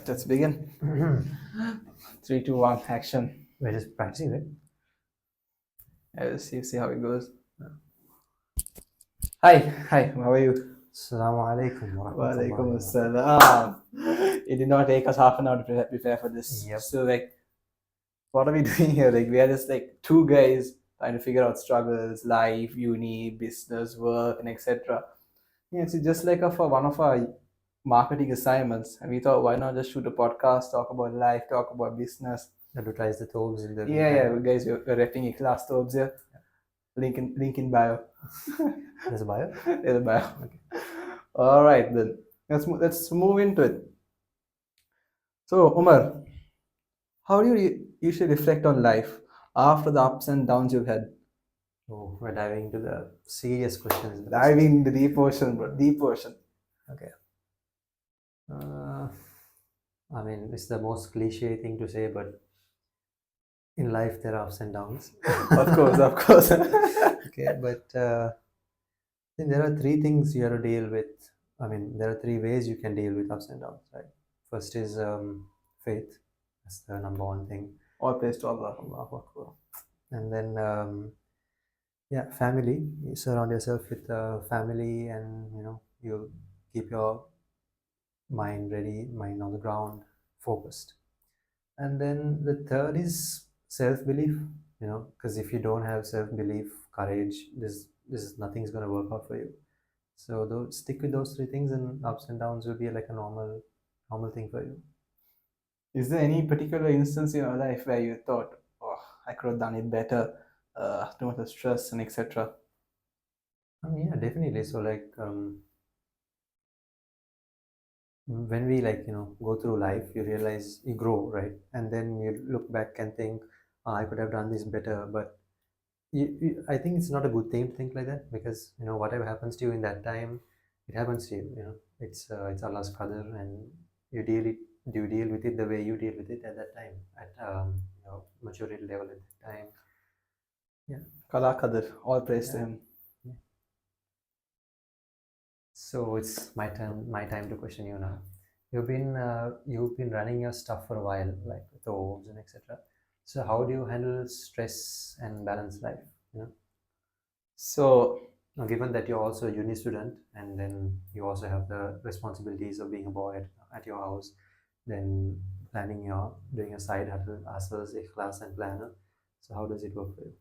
let's begin. 3, 2, 1, action. We're just practicing, right? Let's see how it goes. Hi, how are you? Assalamu alaikum wa Walaikum rahmatullahi. assalam. It did not take us half an hour to prepare for this. Yep. So, what are we doing here? We are just two guys trying to figure out struggles, life, uni, business, work, and etc. Yeah, it's just for one of our marketing assignments, and we thought, why not just shoot a podcast, talk about life, talk about business. Advertise the Thobes in the Guys, we're repping Ikhlas Thobes here. Link in bio. There's a bio? There's a bio. Okay. All right, then. Let's move into it. So, Umar, how do you usually reflect on life after the ups and downs you've had? Oh, we're diving into the serious questions. Diving into the deep ocean, bro. Deep ocean. Okay. I mean, it's the most cliche thing to say, but in life there are ups and downs. Of course. Okay, but I think there are three things you have to deal with. I mean, there are three ways you can deal with ups and downs, right? First is faith. That's the number one thing. All praise to Allah. And then family. You surround yourself with family, and you keep your mind ready, mind on the ground, focused. And then the third is self-belief, because if you don't have self-belief, courage, this nothing's going to work out for you. So stick with those three things, and ups and downs will be like a normal thing for you. Is there any particular instance in your life where you thought, oh, I could have done it better, too much stress and etc.? Yeah, definitely. So when we go through life, you realize you grow, right? And then you look back and think, I could have done this better. But I think it's not a good thing to think like that, because whatever happens to you in that time, it happens to you. It's Allah's qadr, and you deal with it the way you deal with it at that time, at maturity level at that time. Yeah. Kala qadr, all praise to him. Yeah. So it's my time to question you now. You've been running your stuff for a while, like Thobes and etc. So how do you handle stress and balance life? So now, given that you're also a uni student, and then you also have the responsibilities of being a boy at your house, then doing a side hustles, Ikhlas and planner. So how does it work for you?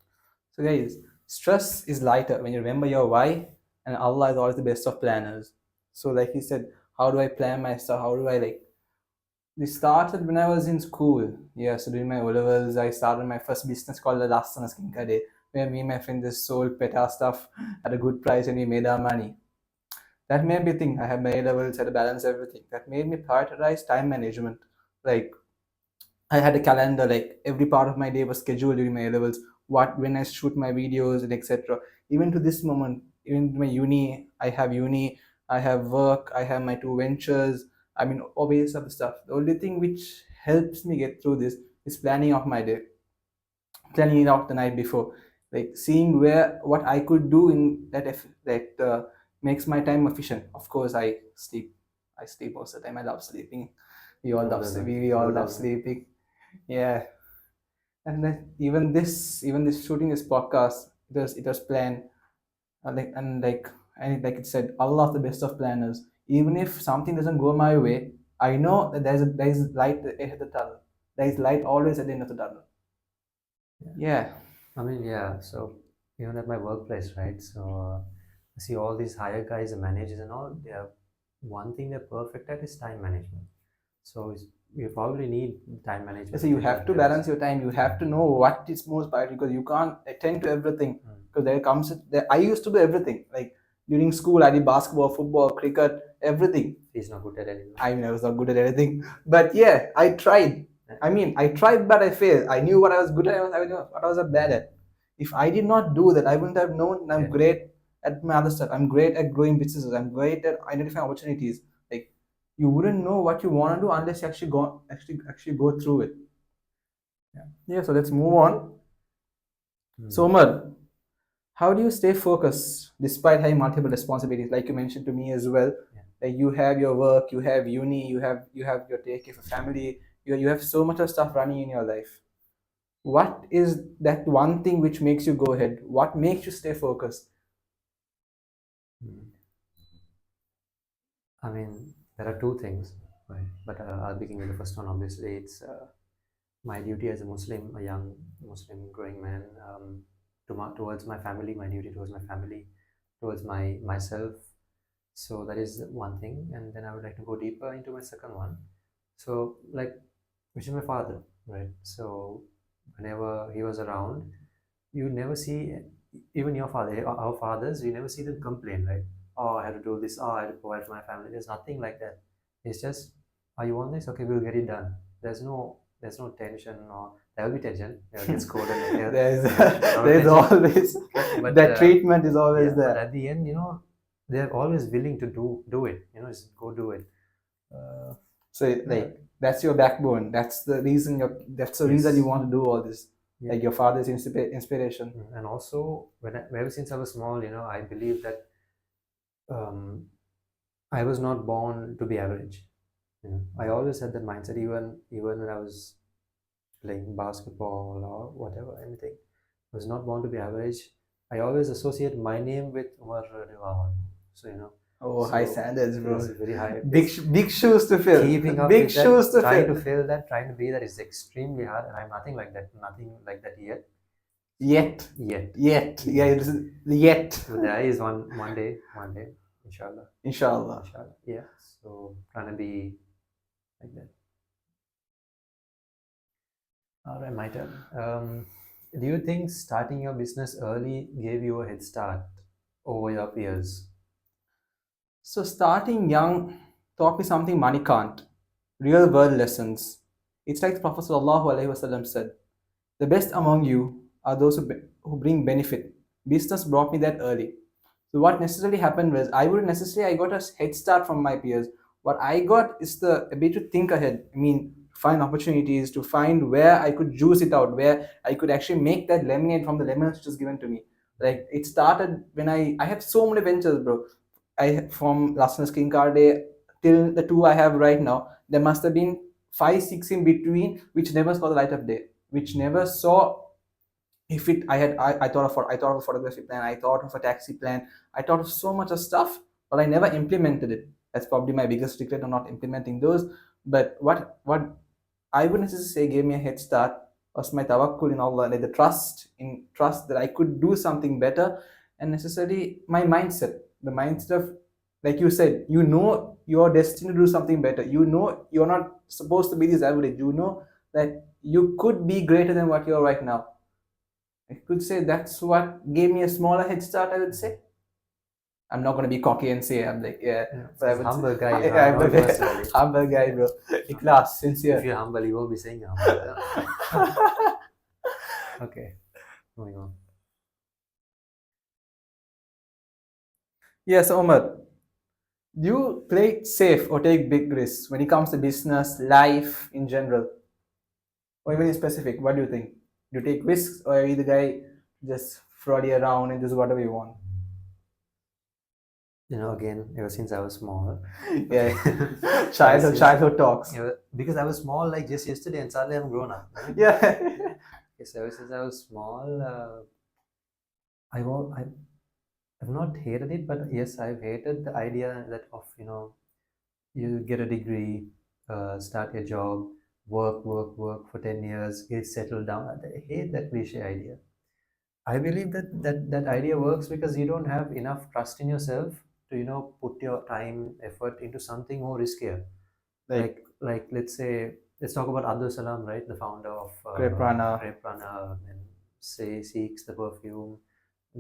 So guys, stress is lighter when you remember your why, and Allah is always the best of planners. So like he said, how do I plan my stuff? How do I This started when I was in school. Yeah, so during my O-levels, I started my first business called the Lasana Skincare Day, where me and my friend just sold PETA stuff at a good price and we made our money. That made me think. I had my A-levels, had to balance everything. That made me prioritize time management. I had a calendar, every part of my day was scheduled during my A-levels, when I shoot my videos and etc. Even to this moment, even my uni, I have work, I have my 2 ventures, all various other stuff. The only thing which helps me get through this is planning out my day, planning it out the night before, seeing what I could do in that makes my time efficient. Of course, I sleep most of the time. I love sleeping. We all love sleeping. Yeah. And then even this shooting this podcast, it was planned, and like it said, Allah is the best of planners. Even if something doesn't go my way, I know that there is light at the end of the tunnel. There is light always at the end of the tunnel. Yeah. So even at my workplace, right? So I see all these higher guys and managers and all. They have one thing they're perfect at is time management. So you probably need time management. So you have to balance your time. You have to know what is most priority, because you can't attend to everything. Because I used to do everything. During school, I did basketball, football, cricket, everything. He's not good at anything. I was not good at anything. But yeah, I tried. I tried, but I failed. I knew what I was good at. I knew what I was bad at. If I did not do that, I wouldn't have known I'm great at my other stuff. I'm great at growing businesses. I'm great at identifying opportunities. You wouldn't know what you want to do unless you actually go through it. Yeah. So let's move on. So Umar, how do you stay focused despite having multiple responsibilities? Like you mentioned to me as well. Like you have your work, you have uni, you have your take care of a family, you have so much of stuff running in your life. What is that one thing which makes you go ahead? What makes you stay focused? Mm. I mean, there are two things, right? But I'll begin with the first one. Obviously, it's my duty as a Muslim, a young Muslim growing man, towards my family, my duty towards my family, towards myself. So that is one thing, and then I would like to go deeper into my second one. So, like, which is my father, right? So, whenever he was around, you never see, even your father, our fathers, you never see them complain, right? Oh, I had to do this. Oh, I had to provide for my family. There's nothing like that. It's just, are you on this? Okay, we'll get it done. There's no tension, or there will be tension. They'll get scolded. there's No there's tension. always But that treatment is always yeah, but there. at the end, they're always willing to do it. Just go do it. Uh, So like that's your backbone. That's the reason that's the reason you Yes. want to do all this. Yeah. Like your father's inspiration. And also, ever since I was small, I believe that um, I was not born to be average. I always had that mindset, even when I was playing basketball or whatever, anything. I was not born to be average. I always associate my name with Umar Radiallahu anhu. So Oh, high so standards, bro. it's very high. Big shoes to fill. Keeping up Big with that, shoes to trying fill. to fill that, trying to be that is extremely hard, and I'm nothing like that. Nothing like that yet. Yet. Yet. Yeah, this is yet. But there is one day, inshallah. Inshallah. Inshallah. Yeah. So trying to be like that. All right, my turn. Do you think starting your business early gave you a head start over your peers? So starting young taught me something money can't. Real world lessons. It's like the Prophet ﷺ said, the best among you are those who bring benefit. Business brought me that early. So what necessarily happened was I got a head start from my peers. What I got is the ability to think ahead. I mean, find opportunities, to find where I could juice it out, where I could actually make that lemonade from the lemons which was given to me. Like it started when I had so many ventures, bro. I from last skin car day till the two I have right now. There must have been 5, 6 in between, which never saw the light of day, which never saw if it I thought of a photography plan, I thought of a taxi plan, I thought of so much of stuff, but I never implemented it. That's probably my biggest regret of not implementing those. But what I would necessarily say gave me a head start was my tawakkul in Allah, like the trust that I could do something better, and necessarily my mindset, the mindset of, like you said, you're destined to do something better. You're not supposed to be this average. You know that you could be greater than what you are right now. I could say that's what gave me a smaller head start, I would say. I'm not going to be cocky and say I'm like, yeah. But I would humble say, guy. I'm Not a personally. humble guy, bro. Ikhlas, If sincere. you're humble, you won't be saying humble. Okay, moving on. Yes, Omar. Do you play it safe or take big risks when it comes to business, life in general, or even in specific? What do you think? Do you take risks, or are you the guy just fraudy around and just whatever you want? Again, ever since I was small. Yeah, Okay. childhood talks. Because I was small like just yesterday and suddenly I'm grown up. Right? Yeah. Yes, ever since I was small, I've not hated it, but yes, I've hated the idea that of you get a degree, start a job, work for 10 years, get settled down. I hate that cliche idea. I believe that idea works because you don't have enough trust in yourself to put your time effort into something more riskier. Like let's talk about Abdul Salam, right, the founder of Grape Runner, and say Seeks the perfume.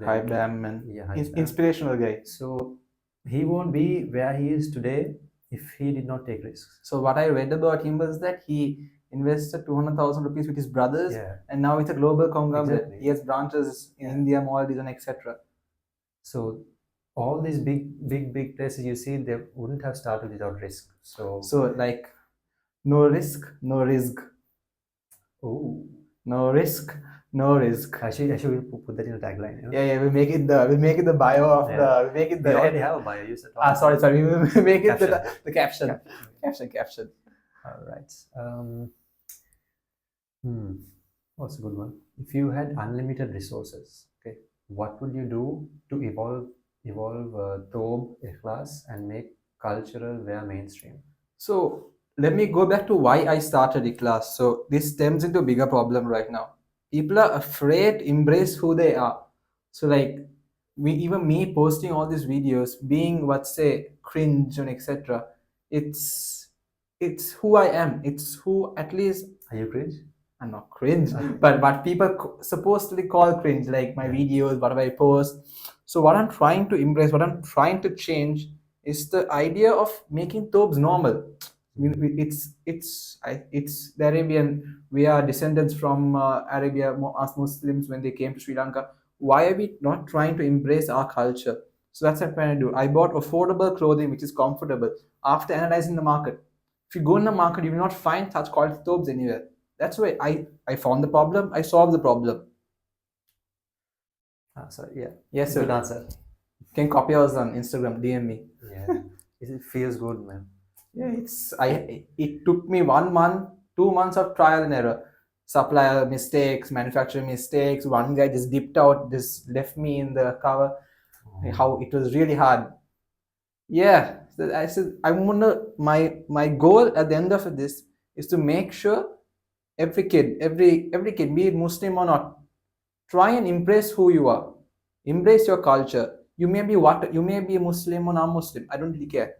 High Bam, and inspirational guy. So he won't be where he is today if he did not take risks. So what I read about him was that he invested 200,000 rupees with his brothers, and now it's a global conglomerate. Exactly. He has branches in India, Maldives, and etc. So all these big places you see, they wouldn't have started without risk. So like no risk, no risk. Oh. No risk, no risk. Actually, put that in a tagline. You know? Yeah, we'll make it the bio of Yeah. the we'll make it We the already have a bio. You said sorry, we'll make it Caption. the caption. Caption. Caption. All right. Hmm. What's a good one? If you had unlimited resources, okay, what would you do to evolve Thobe, Ikhlas, and make cultural wear mainstream? So let me go back to why I started Ikhlas. So this stems into a bigger problem right now. People are afraid to embrace who they are. So like even me posting all these videos, being what say cringe and etc. It's it's who I am. It's who at least Are you cringe? I'm not cringe, Okay. but people supposedly call cringe like my videos, whatever I post. So what I'm trying to embrace, what I'm trying to change is the idea of making Thobes normal. It's the Arabian. We are descendants from Arabia, us Muslims when they came to Sri Lanka. Why are we not trying to embrace our culture? So that's what I'm trying to do. I bought affordable clothing which is comfortable after analyzing the market. If you go in the market, you will not find such quality Thobes anywhere. That's why I found the problem. I solved the problem. So yeah. Yes, Good sir. answer. Can copy us on Instagram. DM me. Yeah. It feels good, man. Yeah, it took me 1 month, 2 months of trial and error. Supplier mistakes, manufacturing mistakes. One guy just dipped out, just left me in the cover. How it was really hard. Yeah, so I said I'm gonna my goal at the end of this is to make sure every kid, be it Muslim or not, try and embrace who you are. Embrace your culture. You may be a Muslim or non-Muslim. I don't really care.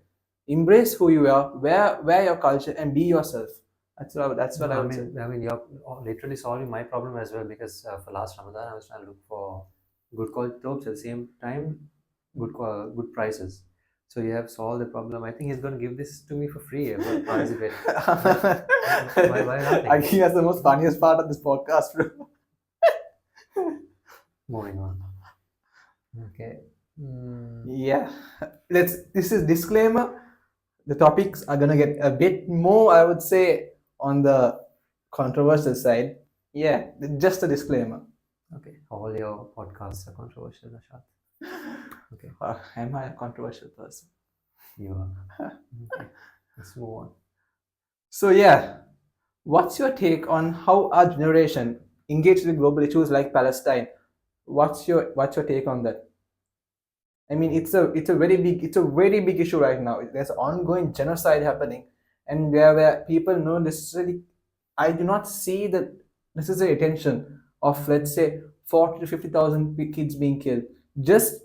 Embrace who you are, wear your culture, and be yourself. That's what I would say. I mean, you're literally solving my problem as well because for last Ramadan I was trying to look for good quality clothes at the same time, good prices. So you have solved the problem. I think he's going to give this to me for free. I'm going to participate. Why laughing? I think that's the most funniest part of this podcast, bro. Moving on. Okay. Yeah. This is disclaimer. The topics are gonna get a bit more, I would say, on the controversial side. Yeah, just a disclaimer. Okay. All your podcasts are controversial, Nashath. Okay. Am I a controversial person? You are. Okay. Let's move on. So yeah, what's your take on how our generation engages with global issues like Palestine? What's your take on that? I mean, it's a very big issue right now. There's ongoing genocide happening, and where people know necessarily, I do not see the necessary attention of, let's say, 40 to 50,000 kids being killed. Just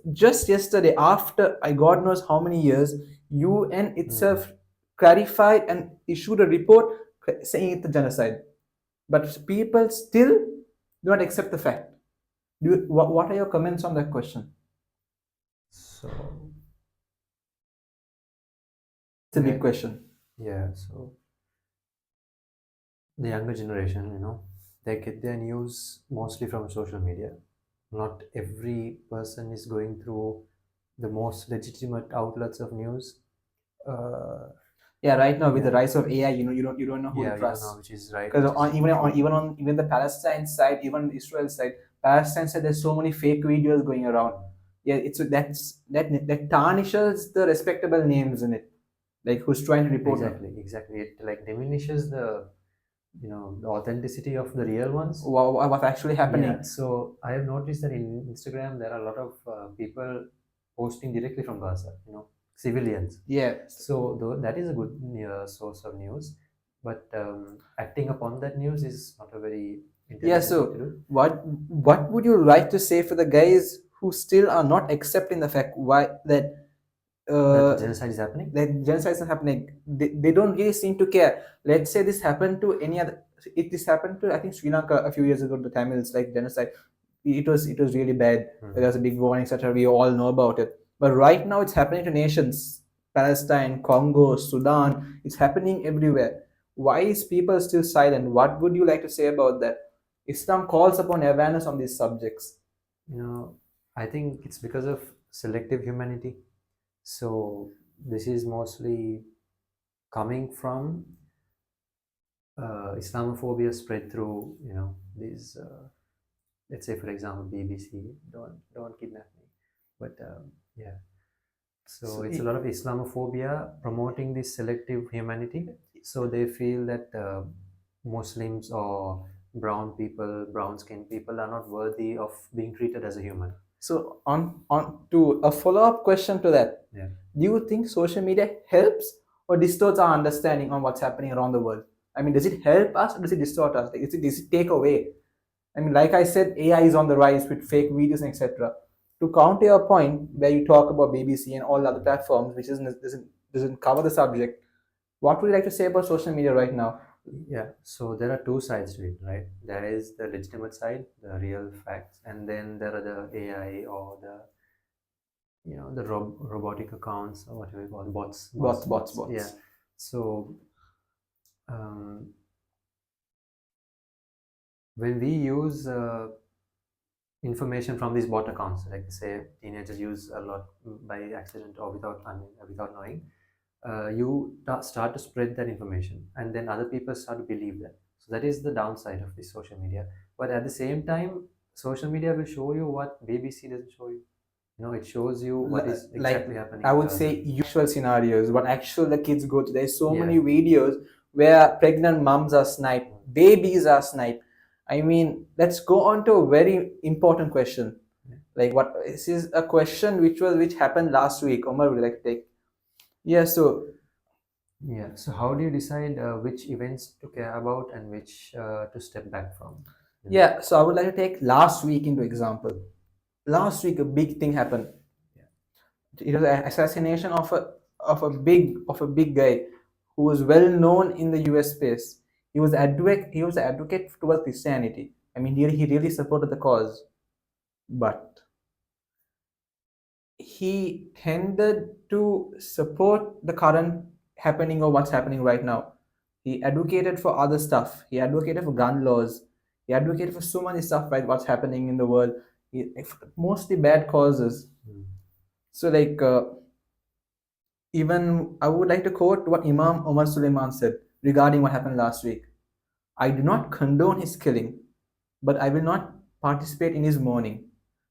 yesterday, after God knows how many years, UN itself clarified and issued a report saying it's a genocide, but people still do not accept the fact. What are your comments on that question? So It's a big question. yeah, so the younger generation, they get their news mostly from social media. Not every person is going through the most legitimate outlets of news. Yeah, right now with the Yeah. rise of AI, you don't know who Yeah, to you don't trust. know which is right. Because which is- even the Palestine side, even Israel side, Palestine side, there's so many fake videos going around. Yeah, that tarnishes the respectable names in it, like who's trying to report them. Exactly. It like diminishes the authenticity of the real ones. What's actually happening. Yeah, so I have noticed that in Instagram there are a lot of people posting directly from Gaza, civilians. Yeah. So that is a good source of news, but acting upon that news is not a very Yeah. intelligent thing to So do. what would you like to say for the guys who still are not accepting the fact that That genocide is happening. that genocide is happening? They don't really seem to care. Let's say this happened to any other. If this happened to, I think, Sri Lanka a few years ago, the Tamils, like genocide. It was really bad. There was a big war, etc. We all know about it. But right now, it's happening to nations: Palestine, Congo, Sudan. It's happening everywhere. Why is people still silent? What would you like to say about that? Islam calls upon awareness on these subjects. I think it's because of selective humanity. So this is mostly coming from Islamophobia spread through these let's say for example BBC, don't kidnap me, but yeah. So So it's a lot of Islamophobia promoting this selective humanity. So they feel that Muslims or brown skinned people are not worthy of being treated as a human. So on to a follow-up question to that. Yeah. Do you think social media helps or distorts our understanding on what's happening around the world? I mean, does it help us or does it distort us? Like, does it take away? I mean, like I said, AI is on the rise with fake videos and etc. To counter your point, where you talk about BBC and all other platforms, which doesn't cover the subject, what would you like to say about social media right now? Yeah, so there are two sides to it, right? There is the legitimate side, the real facts, and then there are the AI or the robotic accounts or whatever you call Bots. Yeah. So um, when we use information from these bot accounts, like say teenagers use a lot by accident or without knowing, you start to spread that information, and then other people start to believe that. So that is the downside of this social media. But at the same time, social media will show you what BBC doesn't show you. It shows you what is exactly happening. I would say usual scenarios, what actual the kids go to. There's so Yeah. many videos where pregnant moms are sniped, babies are sniped. I mean, let's go on to a very important question. Yeah. Like, what this is a question which happened last week. Omar would like to take. Yeah. So Yeah. So how do you decide which events to care about and which to step back from? yeah. So I would like to take last week into example. Last week, a big thing happened. It was an assassination of a big guy who was well known in the US space. He was an advocate towards Christianity. I mean, he really supported the cause, but he tended to support the current happening or what's happening right now. He advocated for other stuff. He advocated for gun laws. He advocated for so many stuff, right? What's happening in the world, mostly bad causes. So, like, even I would like to quote what Imam Omar Suleiman said regarding what happened last week. I do not condone his killing, but I will not participate in his mourning.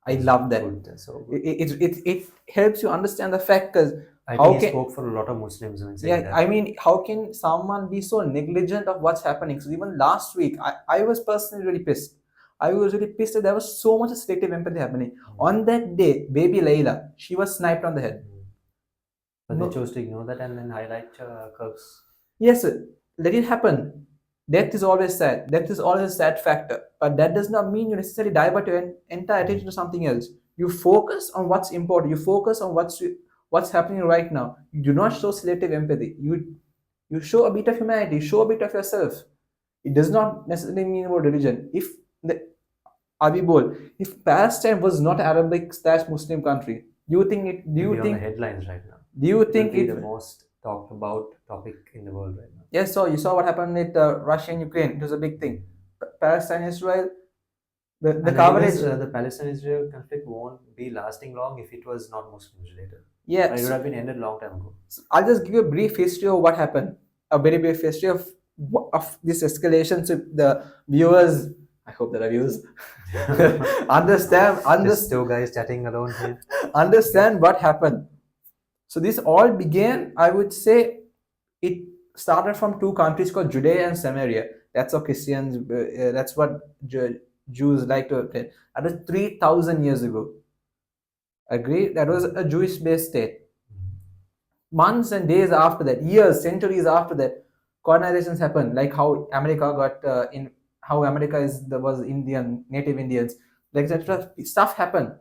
I love that. That's so good. It helps you understand the fact, because I how think he can spoke for a lot of Muslims when saying yeah, that. I mean, how can someone be so negligent of what's happening? So even last week, I was personally really pissed. I was really pissed that there was so much selective empathy happening. On that day, baby Layla, she was sniped on the head. But No. they chose to ignore that and then highlight curves. Yes, let it happen. Death is always sad. Death is always a sad factor. But that does not mean you necessarily divert your entire attention to something else. You focus on what's important. You focus on what's happening right now. You do not show selective empathy. You show a bit of humanity. You show a bit of yourself. It does not necessarily mean about religion. If the Abibol, if Palestine was not Arabic / Muslim country, do you think it? Do you Maybe on the think? headlines right now? Do you It think will be it? the most talked about topic in the world right now? Yes, so you saw what happened with Russia and Ukraine. It was a big thing. Palestine, Israel, the And coverage. anyways, the Palestine-Israel conflict won't be lasting long if it was not Muslims related. Yeah, It would have been ended long time ago. so I'll just give you a brief history of what happened. A very brief history of this escalation, so the viewers. I hope that our viewers understand Just two guys chatting alone here. understand what happened. So this all began, I would say, it started from two countries called Judea and Samaria. That's how Christians. That's what Jews like to. That was 3,000 years ago. Agree? That was a Jewish-based state. Months and days after that, years, centuries after that, colonizations happened. Like how America got how America was Indian, native Indians, like etc. Stuff happened.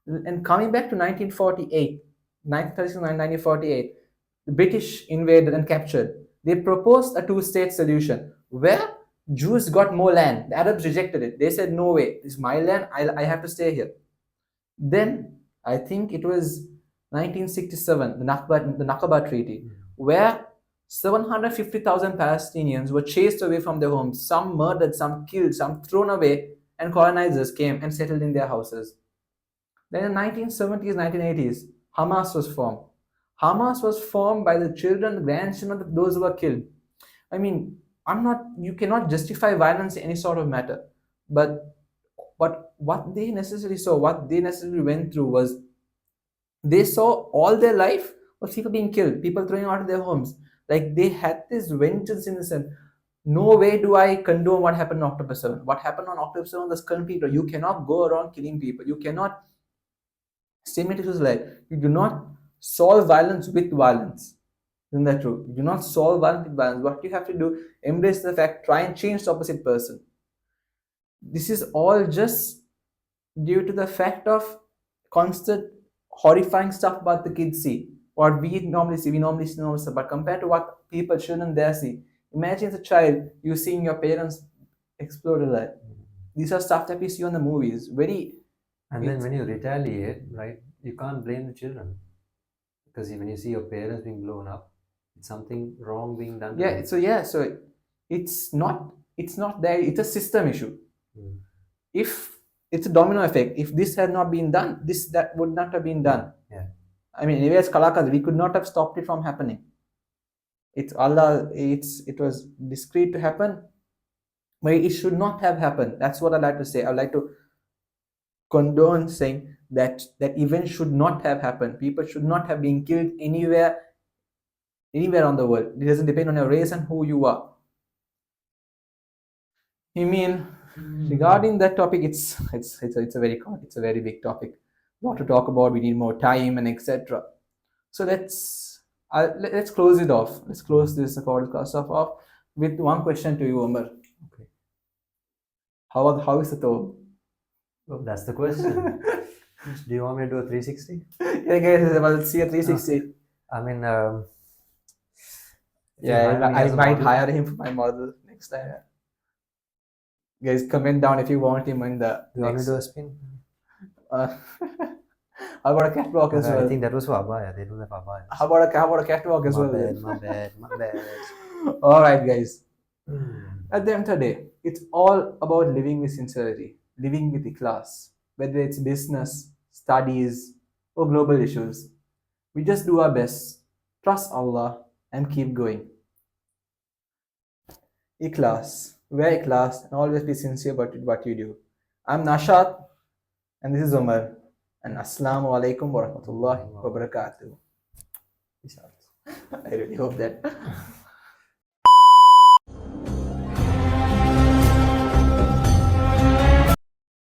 And coming back to 1948, 1936 1948, the British invaded and captured. They proposed a two-state solution where Jews got more land. The Arabs rejected it. They said, no way, it's my land, I have to stay here. Then, I think it was 1967, the Nakba Treaty, where 750,000 Palestinians were chased away from their homes, some murdered, some killed, some thrown away, and colonizers came and settled in their houses. Then in the 1970s, 1980s, Hamas was formed. Hamas was formed by the children, grandchildren of those who were killed. I mean, you cannot justify violence in any sort of matter. But But what they necessarily saw, what they necessarily went through was they saw all their life was people being killed, people throwing out of their homes. Like they had this vengeance in the sense. No way do I condone what happened on October 7th. What happened on October 7th was complete. You cannot go around killing people. You cannot stimulate people's life. You do not solve violence with violence. Isn't that true? You do not solve violence with violence. What you have to do, embrace the fact, try and change the opposite person. This is all just due to the fact of constant horrifying stuff about the kids see. What we normally see, but compared to what people shouldn't dare see. Imagine as a child, you seeing your parents explode alive. These are stuff that we see on the movies. And then when you retaliate, right, you can't blame the children. Because when you see your parents being blown up, it's something wrong being done to them. So it's not there, it's a system issue. If it's a domino effect, if this had not been done, that would not have been done. Yeah. I mean, anyway, as Kalakas, we could not have stopped it from happening. It's Allah, it was discreet to happen, but it should not have happened. That's what I like to say. I like to condone saying that event should not have happened. People should not have been killed anywhere on the world. It doesn't depend on your race and who you are. I mean, regarding that topic, it's a very big topic. A lot to talk about. We need more time and etc. So let's close it off. Let's close this podcast off with one question to you, Omar. Okay. How is the Thobe? Oh, that's the question. Do you want me to do a 360? Yeah, guys, let's see a 360. I mean, I might hire him for my model next time. Guys, comment down if you want him in the. Do you want me to do a spin? How about a catwalk as well? I think that was for Abaya. They don't have Abaya. How about a catwalk as well? My bad. All right, guys. At the end of the day, it's all about living with sincerity, living with Ikhlas, whether it's business, studies, or global issues. We just do our best, trust Allah, and keep going. Ikhlas, wear Ikhlas, and always be sincere about what you do. I'm Nashath, and this is Omar. And Assalamu alaikum wa rahmatullahi wa barakatuh. I really hope that